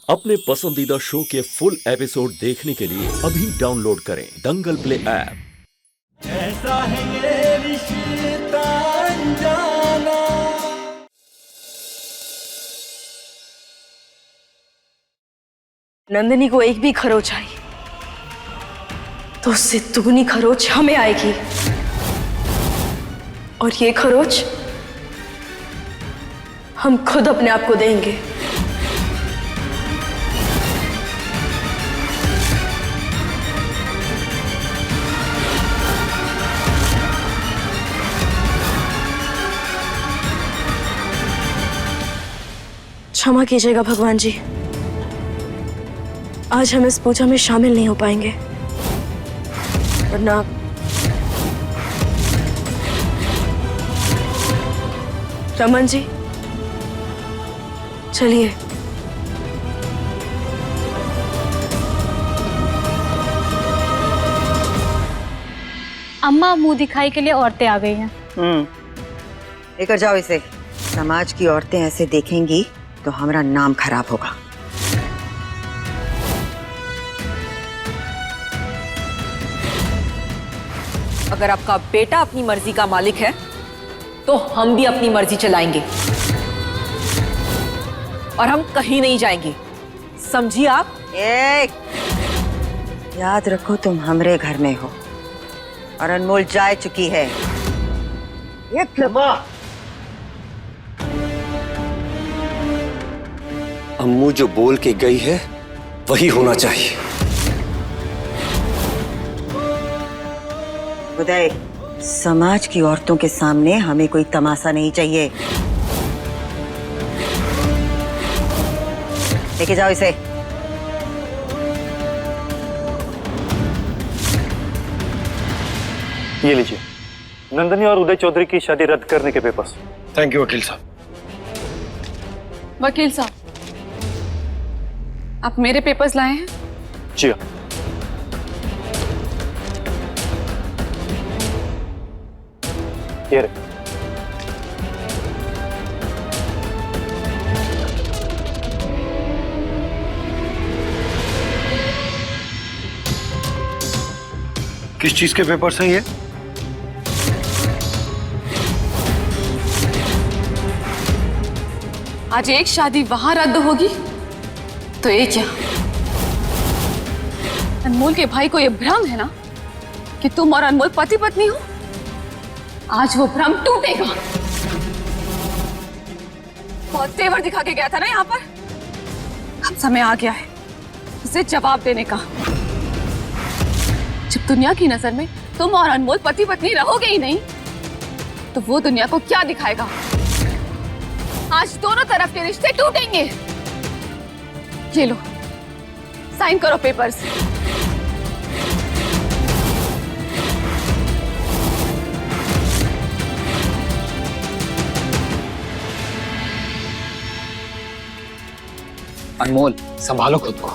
अपने पसंदीदा शो के फुल एपिसोड देखने के लिए अभी डाउनलोड करें दंगल प्ले ऐप। ऐसा है ये रिश्ता अनजाना। नंदिनी को एक भी खरोच आई तो उससे दुगनी खरोच हमें आएगी, और ये खरोच हम खुद अपने आप को देंगे। क्षमा कीजिएगा भगवान जी, आज हम इस पूजा में शामिल नहीं हो पाएंगे, वरना रमन जी चलिए। अम्मा, मुंह दिखाई के लिए औरतें आ गई हैं। लेकर जाओ इसे। समाज की औरतें ऐसे देखेंगी तो हमारा नाम खराब होगा। अगर आपका बेटा अपनी मर्जी का मालिक है तो हम भी अपनी मर्जी चलाएंगे और हम कहीं नहीं जाएंगे, समझिए आप। याद रखो तुम हमरे घर में हो और अनमोल जा चुकी है। अम्मू जो बोल के गई है वही होना चाहिए। उदय, समाज की औरतों के सामने हमें कोई तमाशा नहीं चाहिए। लेके जाओ इसे। ये लीजिए, नंदनी और उदय चौधरी की शादी रद्द करने के पेपर्स। थैंक यू वकील साहब। वकील साहब, आप मेरे पेपर्स लाए हैं? जी हाँ। ये रहे। किस चीज के पेपर्स हैं ये? आज एक शादी वहां रद्द होगी तो एक यहाँ। अनमोल के भाई को यह भ्रम है ना कि तुम और अनमोल पति पत्नी हो। आज वो भ्रम टूटेगा। बहुत तेवर दिखा के गया था ना यहाँ पर। अब समय आ गया है उसे जवाब देने का। जब दुनिया की नजर में तुम और अनमोल पति पत्नी रहोगे ही नहीं तो वो दुनिया को क्या दिखाएगा। आज दोनों तरफ के रिश्ते टूटेंगे। ये लो, साइन करो पेपर्स। अनमोल, संभालो खुद को।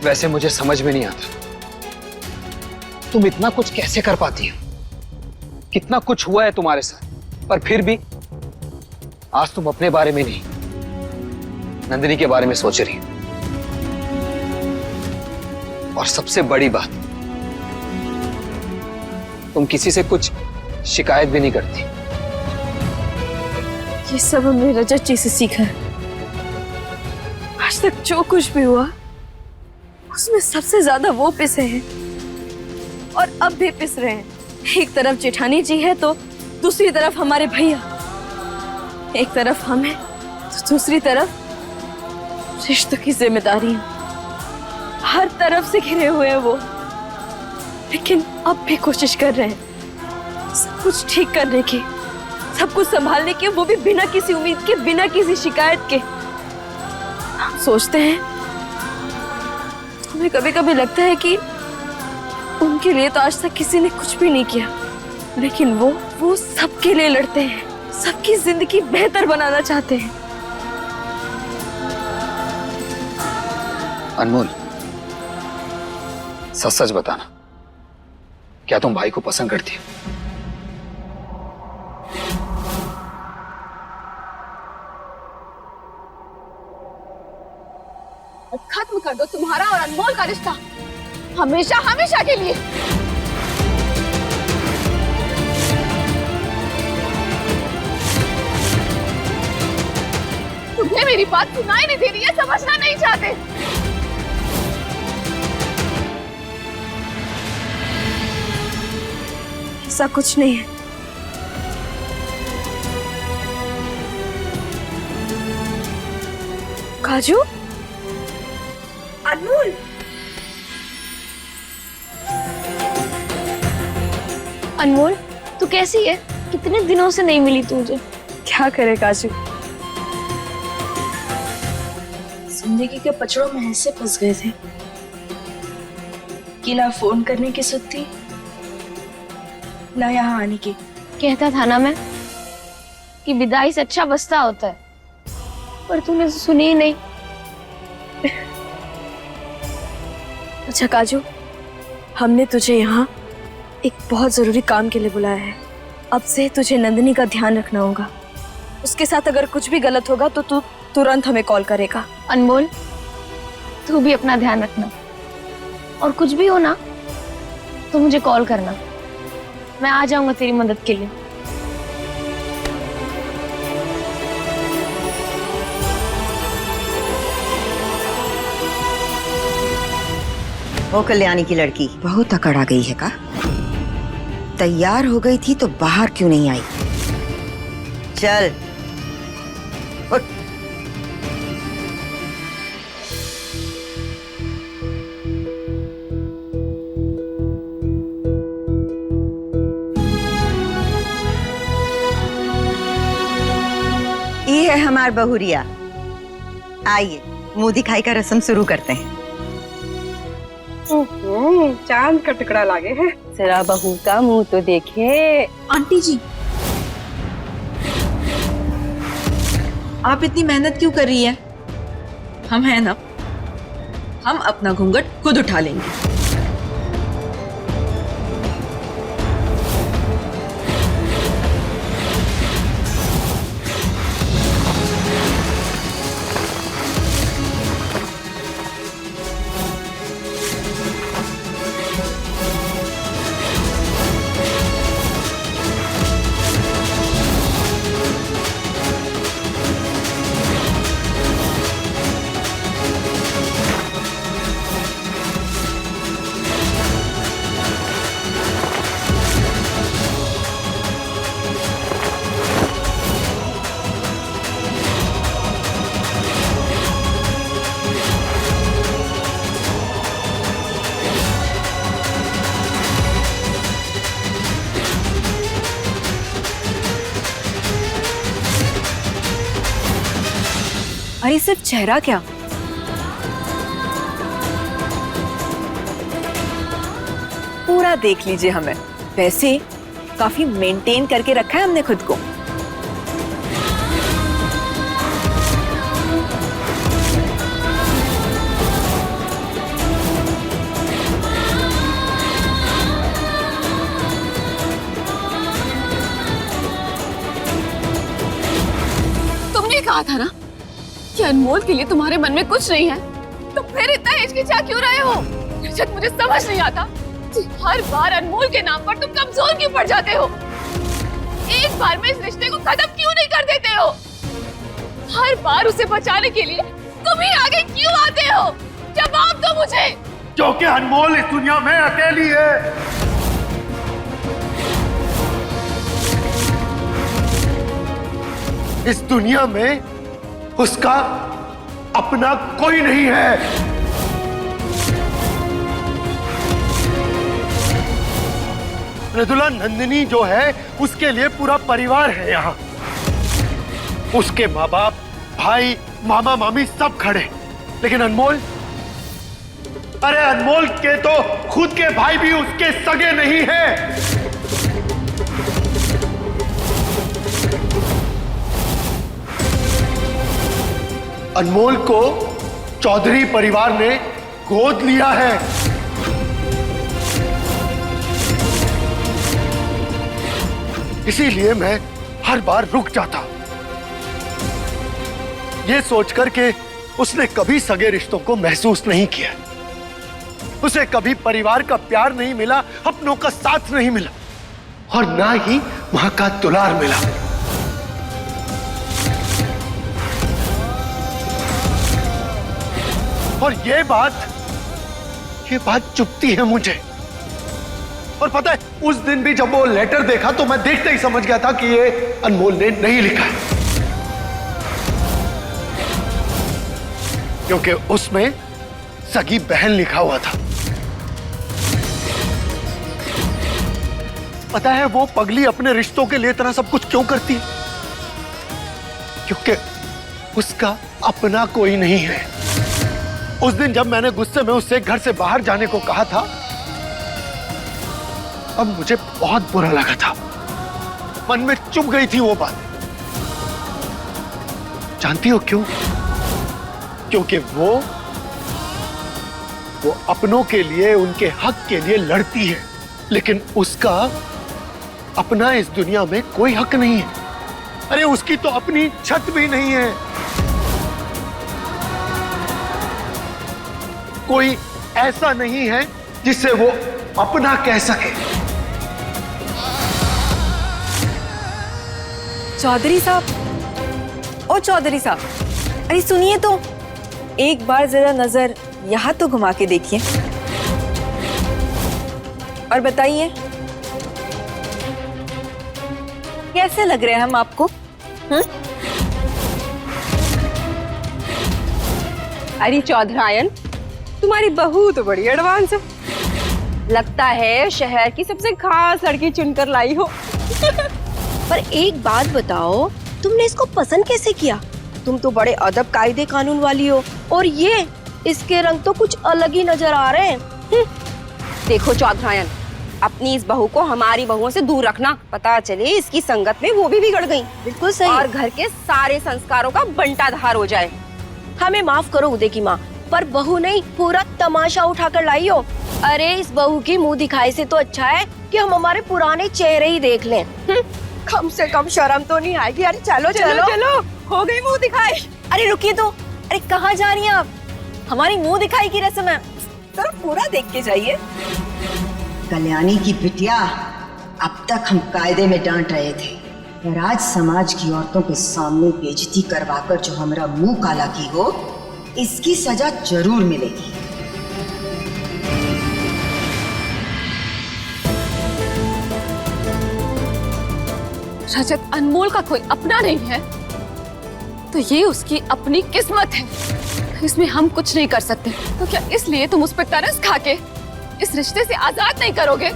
वैसे मुझे समझ में नहीं आता तुम इतना कुछ कैसे कर पाती हो। कितना कुछ हुआ है तुम्हारे साथ, पर फिर भी आज तुम अपने बारे में नहीं नंदिनी के बारे में सोच रही हो। और सबसे बड़ी बात, तुम किसी से कुछ शिकायत भी नहीं करती। ये सब हमने रजत जी से सीखा है। आज तक जो कुछ भी हुआ उसमें सबसे ज्यादा वो पिसे हैं और अब भी पिस रहे हैं। एक तरफ जेठानी जी है तो दूसरी तरफ हमारे भैया। एक तरफ हम हैं तो दूसरी तरफ रिश्तों की जिम्मेदारियां। हर तरफ से घिरे हुए हैं वो, लेकिन अब भी कोशिश कर रहे हैं सब कुछ ठीक करने की, सब कुछ संभालने की, वो भी बिना किसी उम्मीद के, बिना किसी शिकायत के। हम सोचते हैं, हमें कभी कभी लगता है कि उनके लिए तो आज तक किसी ने कुछ भी नहीं किया, लेकिन वो सबके लिए लड़ते हैं, सबकी जिंदगी बेहतर बनाना चाहते हैं। अनमोल, सच सच बताना, क्या तुम भाई को पसंद करती हो? खत्म कर दो तुम्हारा और अनमोल का रिश्ता, हमेशा हमेशा के लिए। तुम्हें मेरी बात सुनाई नहीं दे रही है, समझना नहीं चाहते। ऐसा कुछ नहीं है। काजू, अनमोल, अनमोल तू कैसी है? कितने दिनों से नहीं मिली तू मुझे। क्या करे काजू, जिंदगी के पचड़ों में ऐसे फंस गए थे कि ना फोन करने की सुध थी ना यहाँ आने की। कहता था ना मैं कि विदाई से अच्छा बस्ता होता है, पर तूने सुनी ही नहीं। अच्छा काजू, हमने तुझे यहाँ एक बहुत जरूरी काम के लिए बुलाया है। अब से तुझे नंदिनी का ध्यान रखना होगा। उसके साथ अगर कुछ भी गलत होगा तो तू तुरंत हमें कॉल करेगा। अनमोल तू भी अपना ध्यान रखना, और कुछ भी हो ना तो मुझे कॉल करना, मैं आ जाऊंगा तेरी मदद के लिए। वो कल्याणी की लड़की बहुत अकड़ आ गई है का? तैयार हो गई थी तो बाहर क्यों नहीं आई? चल उठ। ये है हमार बहुरिया। आइए मुंह दिखाई का रस्म शुरू करते हैं। चांद का टुकड़ा लागे है। जरा बहू का मुंह तो देखे। आंटी जी, आप इतनी मेहनत क्यों कर रही है? हम हैं ना, हम अपना घूंघट खुद उठा लेंगे। अरे सिर्फ चेहरा क्या, पूरा देख लीजिए हमें। वैसे काफी मेंटेन करके रखा है हमने खुद को। तुमने कहा था ना कि अनमोल के लिए तुम्हारे मन में कुछ नहीं है, तो फिर इतना हिचकिचा क्यों रहे हो? रजत, मुझे समझ नहीं आता कि हर बार अनमोल के नाम पर तुम कमजोर क्यों पड़ जाते हो? एक बार में इस रिश्ते को खत्म क्यों नहीं कर देते हो? हर बार उसे बचाने के लिए तुम ही आगे क्यों आते हो? जवाब दो मुझे। क्योंकि अनमोल इस दुनिया में अकेली है। इस दुनिया में उसका अपना कोई नहीं है। मृदुला नंदिनी जो है उसके लिए पूरा परिवार है यहाँ। उसके माँ बाप, भाई, मामा मामी सब खड़े, लेकिन अनमोल, अरे अनमोल के तो खुद के भाई भी उसके सगे नहीं हैं। अनमोल को चौधरी परिवार ने गोद लिया है। इसीलिए मैं हर बार रुक जाता, ये सोचकर के उसने कभी सगे रिश्तों को महसूस नहीं किया। उसे कभी परिवार का प्यार नहीं मिला, अपनों का साथ नहीं मिला और ना ही मां का दुलार मिला। और ये बात चुभती है मुझे। और पता है, उस दिन भी जब वो लेटर देखा तो मैं देखते ही समझ गया था कि ये अनमोल ने नहीं लिखा है, क्योंकि उसमें सगी बहन लिखा हुआ था। पता है वो पगली अपने रिश्तों के लिए इतना सब कुछ क्यों करती है? क्योंकि उसका अपना कोई नहीं है। उस दिन जब मैंने गुस्से में उससे घर से बाहर जाने को कहा था, अब मुझे बहुत बुरा लगा था। मन में चुभ गई थी वो बात। जानती हो क्यों? क्योंकि वो अपनों के लिए, उनके हक के लिए लड़ती है, लेकिन उसका अपना इस दुनिया में कोई हक नहीं है। अरे उसकी तो अपनी छत भी नहीं है। कोई ऐसा नहीं है जिसे वो अपना कह सके। चौधरी साहब, ओ चौधरी साहब, अरे सुनिए तो, एक बार जरा नजर यहाँ तो घुमा के देखिए और बताइए कैसे लग रहे हैं हम आपको? अरे चौधरायन, तुम्हारी बहू तो बड़ी एडवांस है। लगता है शहर की सबसे खास लड़की चुनकर लाई हो। पर एक बात बताओ, तुमने इसको पसंद कैसे किया? तुम तो बड़े अदब कायदे कानून वाली हो, और ये इसके रंग तो कुछ अलग ही नजर आ रहे हैं। देखो चौधरायन, अपनी इस बहू को हमारी बहुओं से दूर रखना। पता चले इसकी संगत में वो भी बिगड़ गई। बिल्कुल सही। और घर के सारे संस्कारों का बंटाधार हो जाए। हमें माफ करो उदय की माँ, पर बहू नहीं, पूरा तमाशा उठाकर लाई हो। अरे इस बहू की मुंह दिखाई से तो अच्छा है कि हम हमारे पुराने चेहरे ही देख लें। कम से कम शर्म तो नहीं आएगी। अरे चलो चलो चलो, हो गई मुंह दिखाई। अरे रुकिए तो, अरे कहाँ जा रही हैं आप? हमारी मुंह दिखाई की रस्म है, जरा पूरा देख के जाइए। कल्याणी की बिटिया, अब तक हम कायदे में डांट रहे थे, पर आज समाज की औरतों के सामने बेइज्जती करवाकर जो हमारा मुंह काला की हो, इसकी सजा जरूर मिलेगी। रजत अनमोल का कोई अपना नहीं है तो ये उसकी अपनी किस्मत है, इसमें हम कुछ नहीं कर सकते। तो क्या इसलिए तुम उस पर तरस खा के इस रिश्ते से आजाद नहीं करोगे?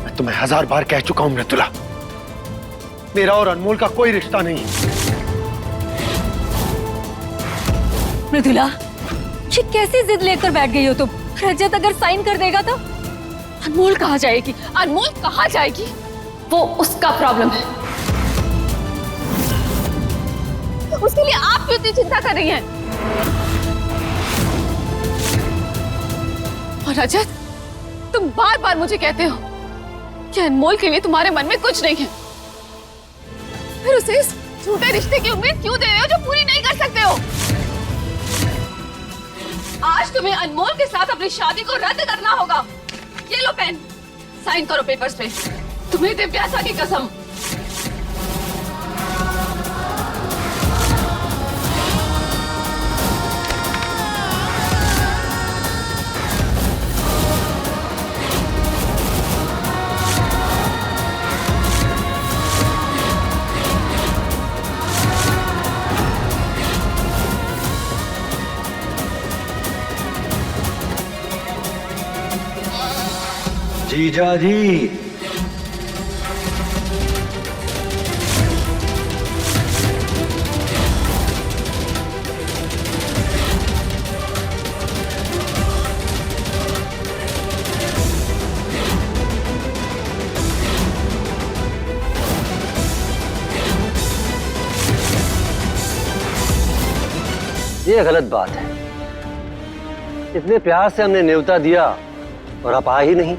मैं तुम्हें 1000 बार कह चुका हूं मृदुला, मेरा और अनमोल का कोई रिश्ता नहीं। मृदुला, ये कैसी जिद लेकर बैठ गई हो तुम? रजत अगर साइन कर देगा तो? अनमोल कहाँ जाएगी? अनमोल कहाँ जाएगी? वो उसका प्रॉब्लम है। उसके लिए आप क्यों इतनी चिंता कर रही हैं? और रजत, तुम बार बार मुझे कहते हो कि अनमोल के लिए तुम्हारे मन में कुछ नहीं है, फिर उसे इस झूठे रिश्ते की उम्मीद क्यों दे रहे हो जो पूरी नहीं कर सकते हो? आज तुम्हें अनमोल के साथ अपनी शादी को रद्द करना होगा। ये लो पेन, साइन करो पेपर्स पे। तुम्हें दिव्यासा की कसम। जीजा जी, ये गलत बात है। इतने प्यार से हमने न्योता दिया और आप आ ही नहीं।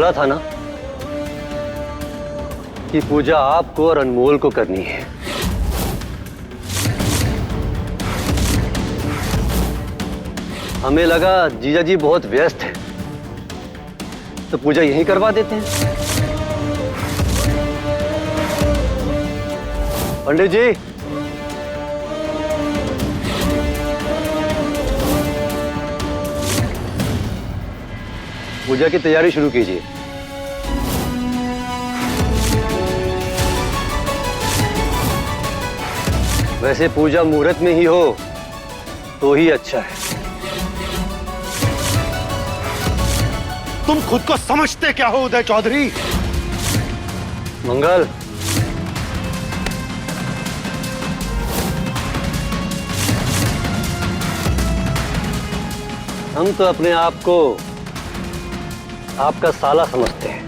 बोला था ना कि पूजा आपको और अनमोल को करनी है। हमें लगा जीजा जी बहुत व्यस्त है, तो पूजा यहीं करवा देते हैं। पंडित जी, पूजा की तैयारी शुरू कीजिए। वैसे पूजा मुहूर्त में ही हो तो ही अच्छा है। तुम खुद को समझते क्या हो उदय चौधरी? मंगल, हम तो अपने आप को आपका साला समझते हैं।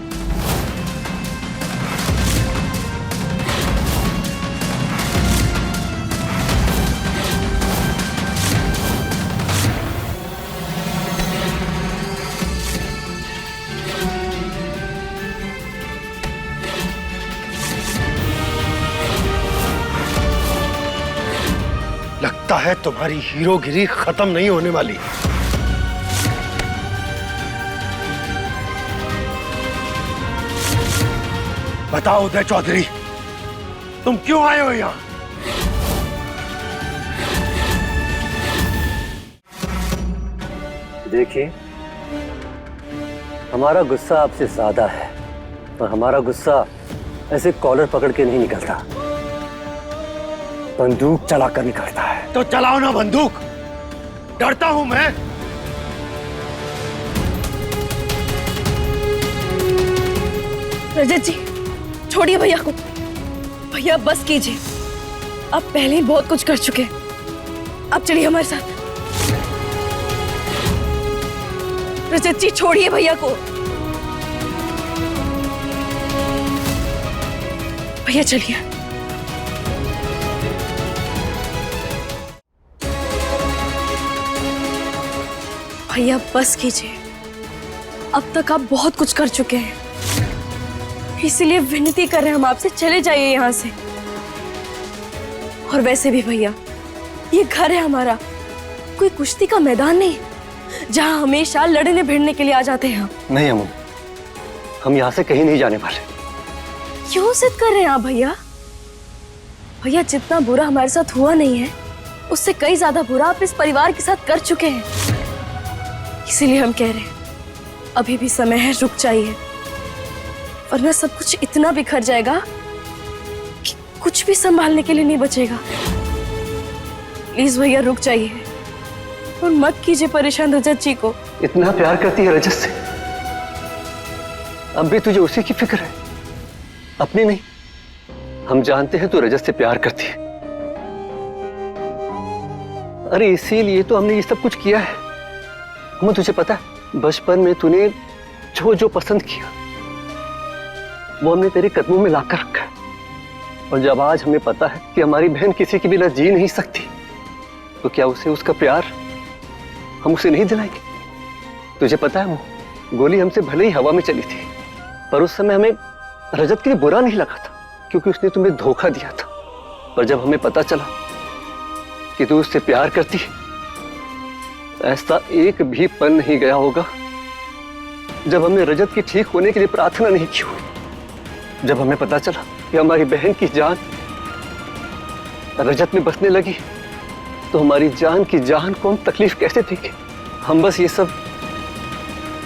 लगता है तुम्हारी हीरोगिरी खत्म नहीं होने वाली। बताओ उदय चौधरी, तुम क्यों आए हो यहां? देखिए, हमारा गुस्सा आपसे ज्यादा है और हमारा गुस्सा ऐसे कॉलर पकड़ के नहीं निकलता, बंदूक चलाकर निकलता है। तो चलाओ ना बंदूक, डरता हूं मैं। रजत जी, छोड़िए भैया को। भैया बस कीजिए, आप पहले ही बहुत कुछ कर चुके हैं। आप चलिए हमारे साथ। रजत जी, छोड़िए भैया को। भैया चलिए। भैया बस कीजिए, अब तक आप बहुत कुछ कर चुके हैं, इसीलिए विनती कर रहे हैं हम आपसे, चले जाइए यहाँ से। और वैसे भी भैया, ये घर है हमारा, कोई कुश्ती का मैदान नहीं जहाँ हमेशा लड़ने भिड़ने के लिए आ जाते हैं। नहीं अमू, हम यहाँ से कहीं नहीं जाने वाले। क्यों जिद कर रहे हैं आप भैया? भैया, जितना बुरा हमारे साथ हुआ नहीं है, उससे कई ज्यादा बुरा आप इस परिवार के साथ कर चुके हैं। इसीलिए हम कह रहे हैं, अभी भी समय है, रुक जाइए, वरना सब कुछ इतना बिखर जाएगा कि कुछ भी संभालने के लिए नहीं बचेगा। प्लीज भैया रुक जाइए और मत कीजिए परेशान रजत जी को। इतना प्यार करती है रजत से, अब भी तुझे उसी की फिक्र है, अपनी नहीं। हम जानते हैं तू रजत से प्यार करती है, अरे इसीलिए तो हमने ये सब कुछ किया है। हमें तुझे पता है, बचपन में तूने जो जो पसंद किया वो हमने तेरे कदमों में लाकर रखा है। और जब आज हमें पता है कि हमारी बहन किसी के बिना जी नहीं सकती, तो क्या उसे उसका प्यार हम उसे नहीं दिलाएंगे? तुझे पता है वो गोली हमसे भले ही हवा में चली थी, पर उस समय हमें रजत के लिए बुरा नहीं लगा था, क्योंकि उसने तुम्हें धोखा दिया था। पर जब हमें पता चला कि तू उससे प्यार करती है, ऐसा एक भी पल नहीं गया होगा जब हमने रजत के ठीक होने के लिए प्रार्थना नहीं की होगी। जब हमें पता चला कि हमारी बहन की जान रजत में बसने लगी, तो हमारी जान की जान को हम तकलीफ कैसे देंगे? हम बस ये सब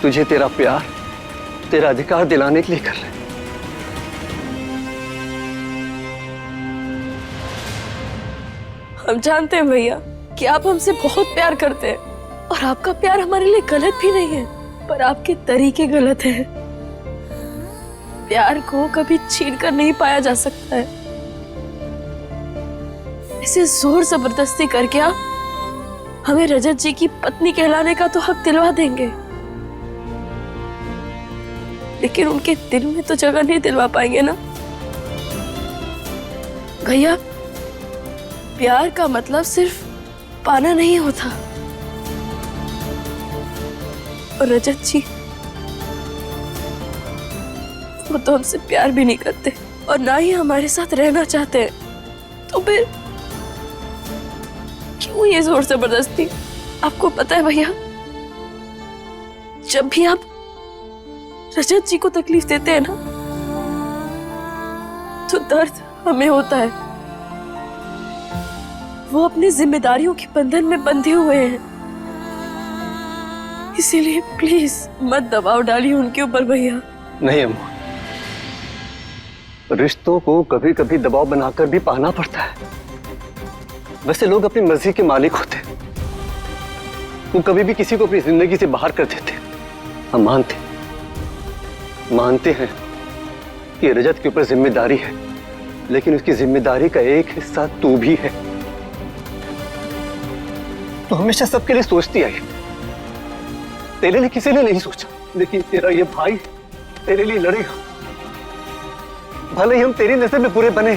तुझे तेरा प्यार, तेरा अधिकार दिलाने के लिए कर रहे हैं। हम जानते हैं भैया कि आप हमसे बहुत प्यार करते हैं, और आपका प्यार हमारे लिए गलत भी नहीं है, पर आपके तरीके गलत हैं। प्यार को कभी छीन कर नहीं पाया जा सकता है। इसे जोर जबरदस्ती करके आप हमें रजत जी की पत्नी कहलाने का तो हक दिलवा देंगे, लेकिन उनके दिल में तो जगह नहीं दिलवा पाएंगे ना भैया। प्यार का मतलब सिर्फ पाना नहीं होता। और रजत जी, वो तो हमसे प्यार भी नहीं करते और ना ही हमारे साथ रहना चाहते हैं। तो फिर क्यों ये जोर जबरदस्ती? आपको पता है भैया, जब भी आप रजत जी को तकलीफ देते हैं ना, तो दर्द हमें होता है। वो अपनी जिम्मेदारियों के बंधन में बंधे हुए हैं, इसीलिए प्लीज मत दबाव डालिए उनके ऊपर भैया। नहीं अम्मा, रिश्तों को कभी कभी दबाव बनाकर भी पाना पड़ता है। वैसे लोग अपनी मर्जी के मालिक होते हैं, वो कभी भी किसी को अपनी जिंदगी से बाहर कर देते। हम मानते हैं कि रजत के ऊपर जिम्मेदारी है, लेकिन उसकी जिम्मेदारी का एक हिस्सा तू भी है। तो हमेशा सबके लिए सोचती आई, तेरे लिए किसी ने नहीं सोचा, लेकिन तेरा ये भाई तेरे लिए लड़ेगा। भले ही हम तेरी नजर में बुरे बने,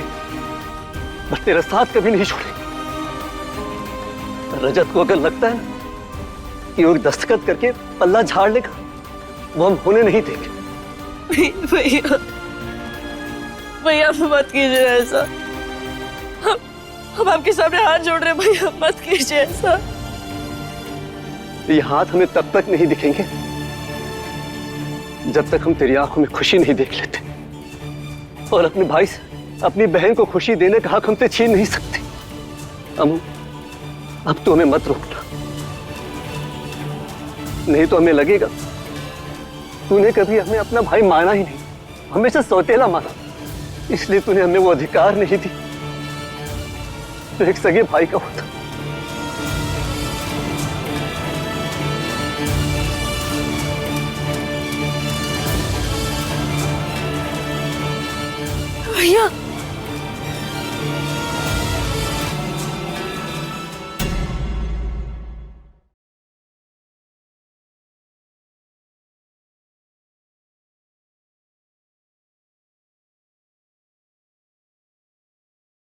पर तेरा साथ कभी नहीं छोड़ेंगे। रजत को अगर लगता है ना कि वो दस्तखत करके पल्ला झाड़ लेगा, वो हम होने नहीं देंगे। भैया भैया मत कीजिए ऐसा, हम आपके सामने हाथ जोड़ रहे हैं भैया, मत कीजिए ऐसा। ये हाथ हमें तब तक नहीं दिखेंगे जब तक हम तेरी आंखों में खुशी नहीं देख लेते, और अपने भाई से अपनी बहन को खुशी देने का हक हमसे छीन नहीं सकते। अब तो हमें मत रोकना, नहीं तो हमें लगेगा तूने कभी हमें अपना भाई माना ही नहीं, हमेशा सौतेला माना, इसलिए तूने हमें वो अधिकार नहीं दी तो एक सगे भाई का होता। भैया